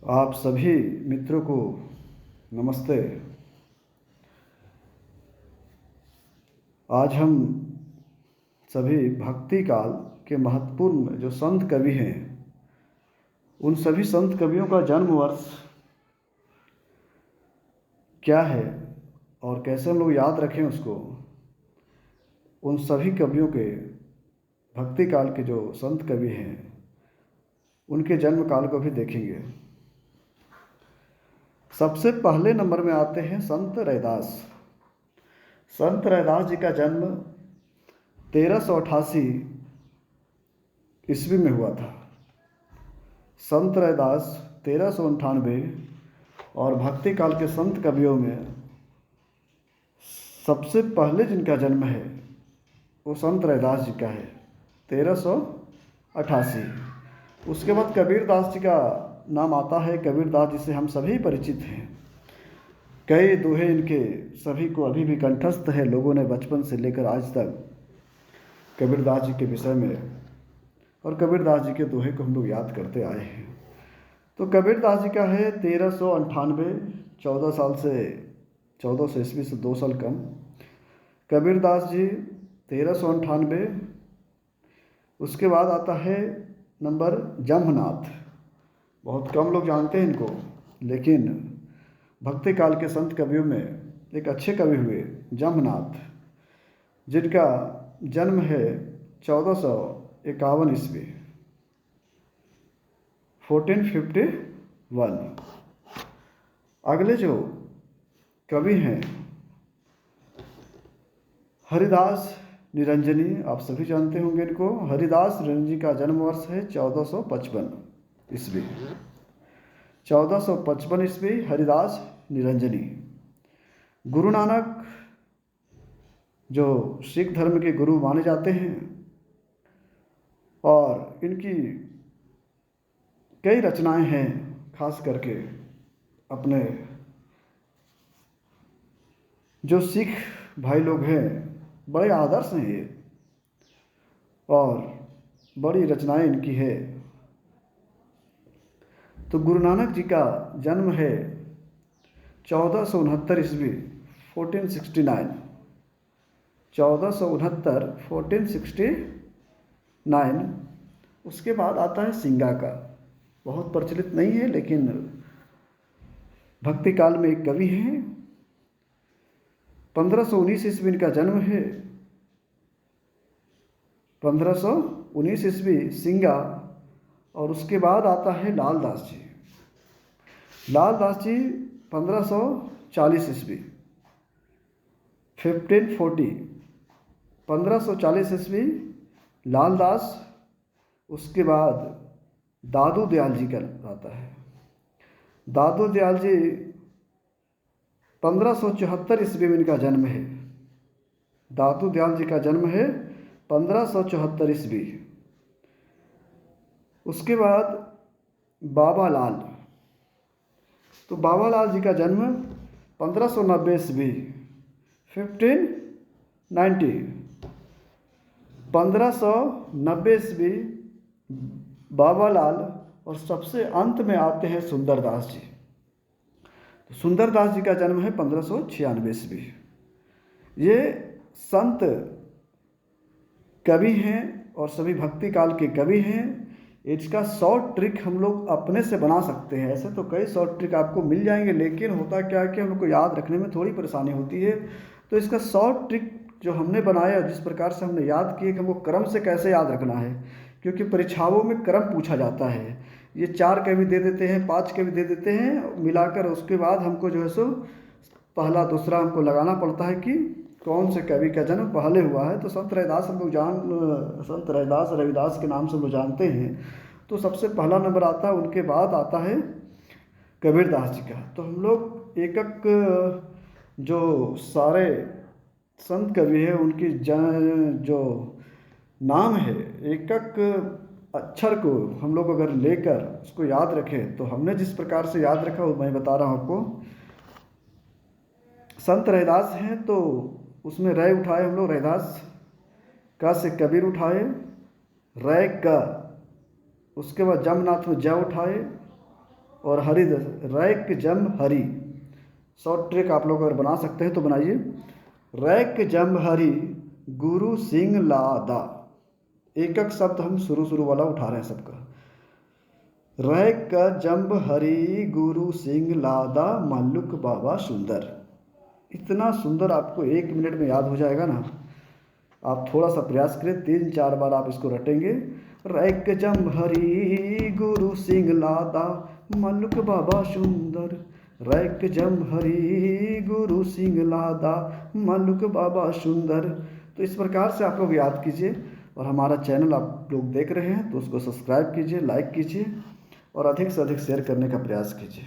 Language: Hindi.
आप सभी मित्रों को नमस्ते। आज हम सभी भक्ति काल के महत्वपूर्ण जो संत कवि हैं उन सभी संत कवियों का जन्म वर्ष क्या है और कैसे हम लोग याद रखें उसको, उन सभी कवियों के भक्ति काल के जो संत कवि हैं उनके जन्म काल को भी देखेंगे। सबसे पहले नंबर में आते हैं संत रैदास। संत रैदास जी का जन्म 1388 ईस्वी में हुआ था। संत रैदास 1398 और भक्ति काल के संत कवियों में सबसे पहले जिनका जन्म है वो संत रैदास जी का है, 1388। उसके बाद कबीरदास जी का नाम आता है। कबीरदास जी से हम सभी परिचित हैं। कई दोहे इनके सभी को अभी भी कंठस्थ है। लोगों ने बचपन से लेकर आज तक कबीरदास जी के विषय में और कबीरदास जी के दोहे को हम लोग याद करते आए हैं। तो कबीरदास जी का है 1398, 14 साल से 1400 ईस्वी से 2 साल कम। कबीरदास जी 1398। उसके बाद आता है नंबर जम्भनाथ। बहुत कम लोग जानते हैं इनको, लेकिन भक्ति काल के संत कवियों में एक अच्छे कवि हुए जम्भनाथ, जिनका जन्म है 1451 ईस्वी, 1451। अगले जो कवि हैं हरिदास निरंजनी, आप सभी जानते होंगे इनको। हरिदास निरंजनी का जन्म वर्ष है 1455 ईस्वी, 1455 ईस्वी हरिदास निरंजनी। गुरु नानक जो सिख धर्म के गुरु माने जाते हैं और इनकी कई रचनाएं हैं, खास करके अपने जो सिख भाई लोग हैं बड़े आदर्श हैं ये, और बड़ी रचनाएं इनकी है। तो गुरु नानक जी का जन्म है 1469 ईस्वी, 1469, 1469, 1469। उसके बाद आता है सिंगा का, बहुत प्रचलित नहीं है लेकिन भक्ति काल में एक कवि हैं। 1519 ईस्वी इनका जन्म है, 1519 ईस्वी सिंगा। और उसके बाद आता है लालदास जी। लालदास जी 1540 ईस्वी, 1540, 1540 ईस्वी लालदास। उसके बाद दादू दयाल जी का आता है। दादू दयाल जी 1574 ईस्वी में इनका जन्म है। दादू दयाल जी का जन्म है 1574 ईस्वी। उसके बाद बाबा लाल। तो बाबा लाल जी का जन्म 1590 ईस्वी, 1590, 1590 ईस्वी बाबा लाल। और सबसे अंत में आते हैं सुंदरदास जी। तो सुंदरदास जी का जन्म है 1596 ईस्वी। ये संत कवि हैं और सभी भक्ति काल के कवि हैं। इसका शॉर्ट ट्रिक हम लोग अपने से बना सकते हैं। ऐसे तो कई शॉर्ट ट्रिक आपको मिल जाएंगे, लेकिन होता क्या है कि हम लोग को याद रखने में थोड़ी परेशानी होती है। तो इसका शॉर्ट ट्रिक जो हमने बनाया, जिस प्रकार से हमने याद किए कि हमको क्रम से कैसे याद रखना है, क्योंकि परीक्षाओं में क्रम पूछा जाता है। ये 4 कवि दे देते हैं, 5 कवि दे देते हैं मिलाकर, उसके बाद हमको जो है सो पहला दूसरा हमको लगाना पड़ता है कि कौन से कवि का जन्म पहले हुआ है। तो संत रैदास हम लोग संत रैदास रविदास के नाम से हम लोग जानते हैं। तो सबसे पहला नंबर आता है, उनके बाद आता है कबीरदास जी का। तो हम लोग एक एक जो सारे संत कवि हैं उनकी जो नाम है, एक एक अक्षर को हम लोग अगर लेकर उसको याद रखें तो हमने जिस प्रकार से याद रखा वो मैं बता रहा हूँ आपको। संत रैदास हैं तो उसमें रै उठाए हम लोग, रैदास का से कबीर उठाए, रै का। उसके बाद जमनाथ में ज उठाए, और हरि रैक जम हरि। शॉर्ट ट्रिक आप लोग अगर बना सकते हैं तो बनाइए। रैक जम हरि गुरु सिंह लादा। एक एक शब्द हम शुरू वाला उठा रहे हैं सबका। रैक जम्ब हरि गुरु सिंह लादा मल्लुक बाबा सुंदर। इतना सुंदर आपको 1 मिनट में याद हो जाएगा ना। आप थोड़ा सा प्रयास करें, 3-4 बार आप इसको रटेंगे। रैक जम्ब हरि गुरु सिंह लादा मल्लुक बाबा सुंदर। रैक जम्ब हरि गुरु सिंह लादा मल्लुक बाबा सुंदर। तो इस प्रकार से आप लोग याद कीजिए। और हमारा चैनल आप लोग देख रहे हैं तो उसको सब्सक्राइब कीजिए, लाइक कीजिए और अधिक से अधिक शेयर करने का प्रयास कीजिए।